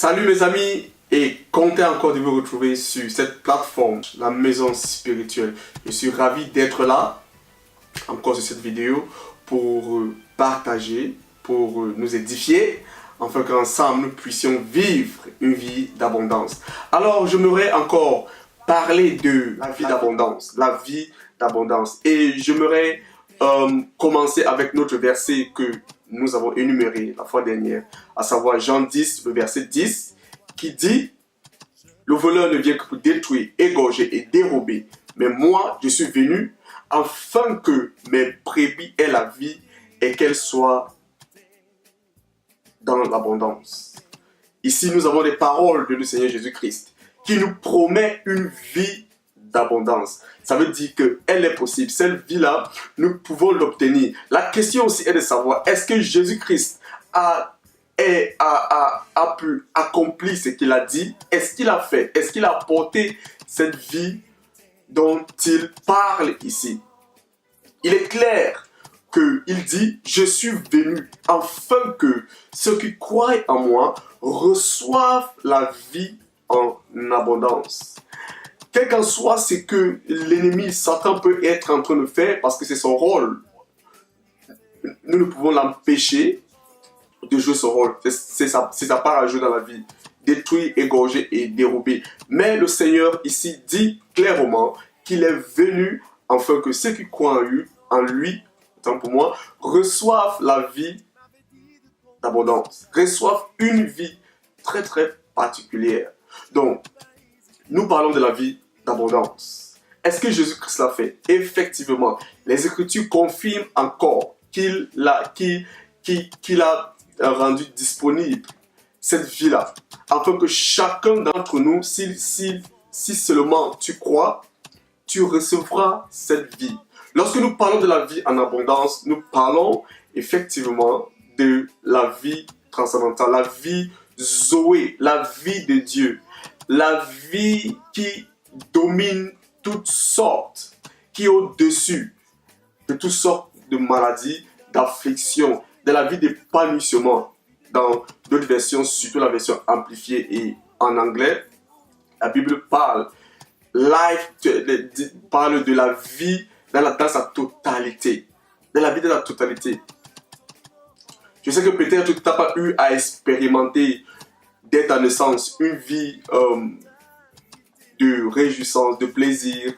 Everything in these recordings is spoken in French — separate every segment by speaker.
Speaker 1: Salut mes amis et content encore de vous retrouver sur cette plateforme, la maison spirituelle. Je suis ravi d'être là, encore sur cette vidéo, pour partager, pour nous édifier, afin qu'ensemble nous puissions vivre une vie d'abondance. Alors j'aimerais encore parler de la vie d'abondance, et j'aimerais commencer avec notre verset que nous avons énuméré la fois dernière, à savoir Jean 10, le verset 10, qui dit « Le voleur ne vient que pour détruire, égorger et dérober, mais moi je suis venu afin que mes brebis aient la vie et qu'elles soient dans l'abondance. » Ici nous avons les paroles de notre Seigneur Jésus-Christ qui nous promet une vie d'abondance. Ça veut dire qu'elle est possible. Cette vie-là, nous pouvons l'obtenir. La question aussi est de savoir, est-ce que Jésus-Christ a pu accomplir ce qu'il a dit? Est-ce qu'il a fait? Est-ce qu'il a apporté cette vie dont il parle ici? Il est clair qu'il dit, je suis venu afin que ceux qui croient en moi reçoivent la vie en abondance. Quel qu'en soit ce que l'ennemi Satan peut être en train de faire, parce que c'est son rôle, nous ne pouvons l'empêcher de jouer son rôle. C'est sa part à jouer dans la vie. Détruire, égorger et dérober. Mais le Seigneur ici dit clairement qu'il est venu afin que ceux qui croient en lui, tant pour moi, reçoivent la vie d'abondance. Reçoivent une vie très très particulière. Donc, nous parlons de la vie d'abondance. Est-ce que Jésus-Christ l'a fait? Effectivement, les Écritures confirment encore qu'il a rendu disponible cette vie-là, afin que chacun d'entre nous, si seulement tu crois, tu recevras cette vie. Lorsque nous parlons de la vie en abondance, nous parlons effectivement de la vie transcendantale, la vie Zoé, la vie de Dieu, la vie qui domine toutes sortes, qui est au-dessus de toutes sortes de maladies, d'afflictions, de la vie d'épanouissement. Dans d'autres versions, surtout la version amplifiée et en anglais, la Bible parle de la vie dans sa totalité. De la vie dans la totalité. Je sais que peut-être tu n'as pas eu à expérimenter dès ta naissance une vie de réjouissance, de plaisir,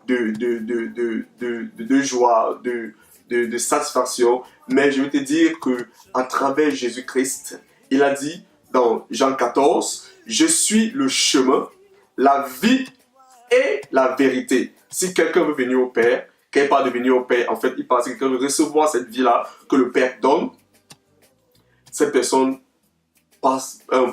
Speaker 1: de joie, de satisfaction. Mais je vais te dire qu'à travers Jésus-Christ, il a dit dans Jean 14, « Je suis le chemin, la vie et la vérité. » Si quelqu'un veut venir au Père, quelqu'un parle de venir au Père, en fait, il parle que quelqu'un veut recevoir cette vie-là que le Père donne, cette personne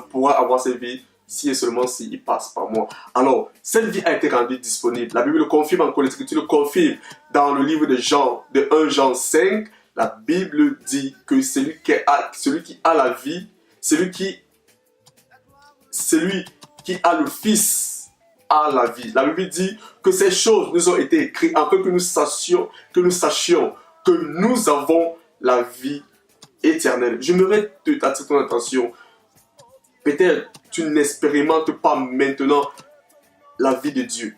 Speaker 1: pourra avoir cette vie si et seulement s'il passe par moi. Alors, cette vie a été rendue disponible. La Bible le confirme encore, l'Écriture le confirme. Dans le livre de Jean, de 1 Jean 5, la Bible dit que celui qui a la vie, celui qui a le Fils a la vie. La Bible dit que ces choses nous ont été écrites afin que nous sachions que nous avons la vie éternelle. J'aimerais t'attirer ton attention. Peut-être tu n'expérimentes pas maintenant la vie de Dieu,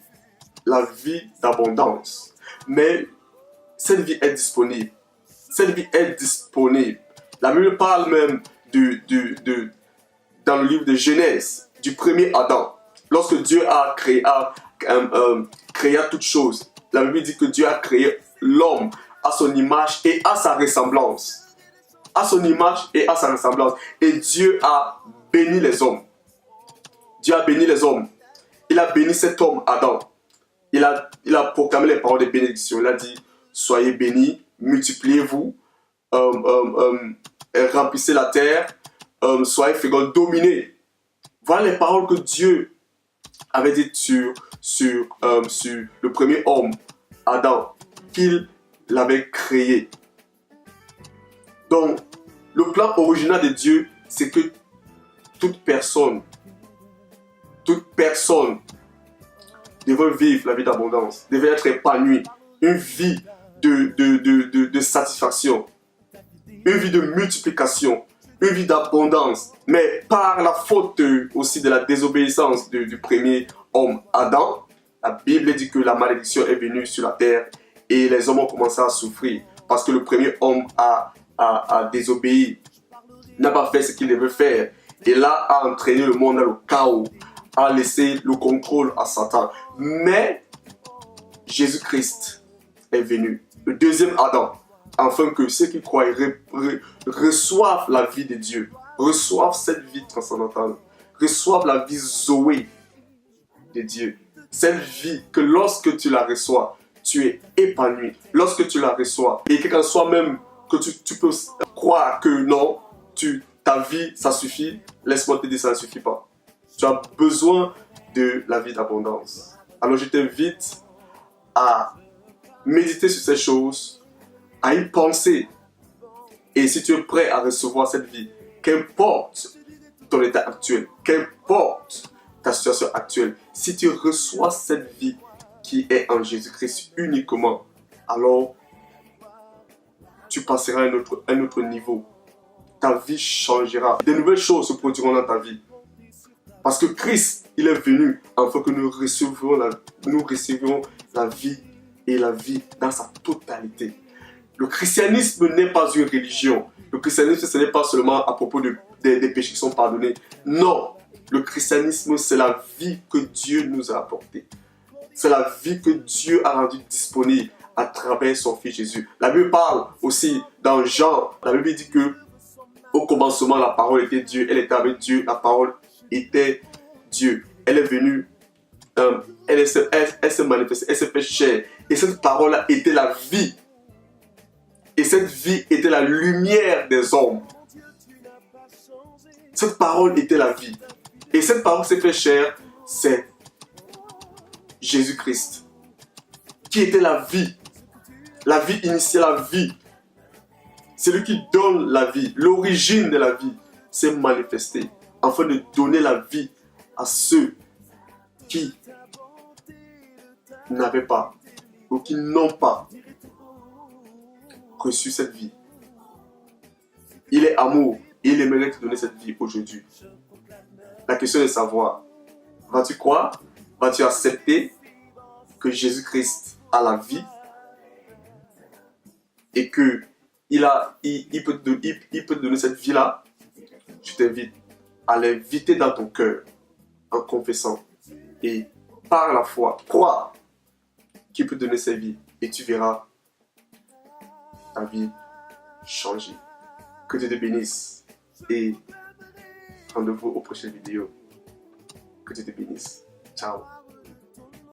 Speaker 1: la vie d'abondance. Mais cette vie est disponible. Cette vie est disponible. La Bible parle même dans le livre de Genèse, du premier Adam. Lorsque Dieu a créé toutes choses, la Bible dit que Dieu a créé l'homme à son image et à sa ressemblance. À son image et à sa ressemblance. Et Dieu a béni les hommes. Dieu a béni les hommes. Il a béni cet homme, Adam. Il a proclamé les paroles de bénédiction. Il a dit, soyez bénis, multipliez-vous, remplissez la terre, soyez féconds, dominez. Voilà les paroles que Dieu avait dites sur le premier homme, Adam, qu'il l'avait créé. Donc, le plan original de Dieu, c'est que toute personne devait vivre la vie d'abondance, devait être épanouie, une vie de satisfaction, une vie de multiplication, une vie d'abondance. Mais par la faute aussi de la désobéissance du premier homme, Adam, la Bible dit que la malédiction est venue sur la terre et les hommes ont commencé à souffrir parce que le premier homme a désobéi, n'a pas fait ce qu'il devait faire et là a entraîné le monde dans le chaos, a laissé le contrôle à Satan. Mais Jésus-Christ est venu, le deuxième Adam, afin que ceux qui croient reçoivent la vie de Dieu, reçoivent cette vie transcendantale, reçoivent la vie Zoé de Dieu. Cette vie que lorsque tu la reçois, tu es épanoui. Lorsque tu la reçois, et que quand soit même que tu peux croire que non, ta vie, ça suffit, laisse-moi te dire, ça ne suffit pas. Tu as besoin de la vie d'abondance. Alors je t'invite à méditer sur ces choses, à y penser. Et si tu es prêt à recevoir cette vie, qu'importe ton état actuel, qu'importe ta situation actuelle, si tu reçois cette vie qui est en Jésus-Christ uniquement, alors tu passeras à un autre niveau. Ta vie changera. De nouvelles choses se produiront dans ta vie. Parce que Christ, il est venu afin que nous recevions la vie et la vie dans sa totalité. Le christianisme n'est pas une religion. Le christianisme, ce n'est pas seulement à propos des péchés qui sont pardonnés. Non, le christianisme, c'est la vie que Dieu nous a apportée. C'est la vie que Dieu a rendue disponible à travers son Fils Jésus. La Bible parle aussi dans Jean. La Bible dit que au commencement, la parole était Dieu. Elle était avec Dieu. La parole était Dieu. Elle est venue. Elle s'est manifestée. Elle s'est fait chair. Et cette parole était la vie. Et cette vie était la lumière des hommes. Cette parole était la vie. Et cette parole s'est fait chair, c'est Jésus-Christ, qui était la vie initiale, la vie. C'est lui qui donne la vie, l'origine de la vie s'est manifestée afin de donner la vie à ceux qui n'avaient pas ou qui n'ont pas reçu cette vie. Il est amour et il aimerait te donner cette vie aujourd'hui. La question est de savoir, vas-tu croire? Vas-tu accepter que Jésus-Christ a la vie et que il peut te donner cette vie-là? Je t'invite à l'inviter dans ton cœur en confessant et par la foi, crois qu'il peut te donner cette vie et tu verras ta vie changer. Que Dieu te bénisse et rendez-vous aux prochaines vidéos. Que Dieu te bénisse. Ciao.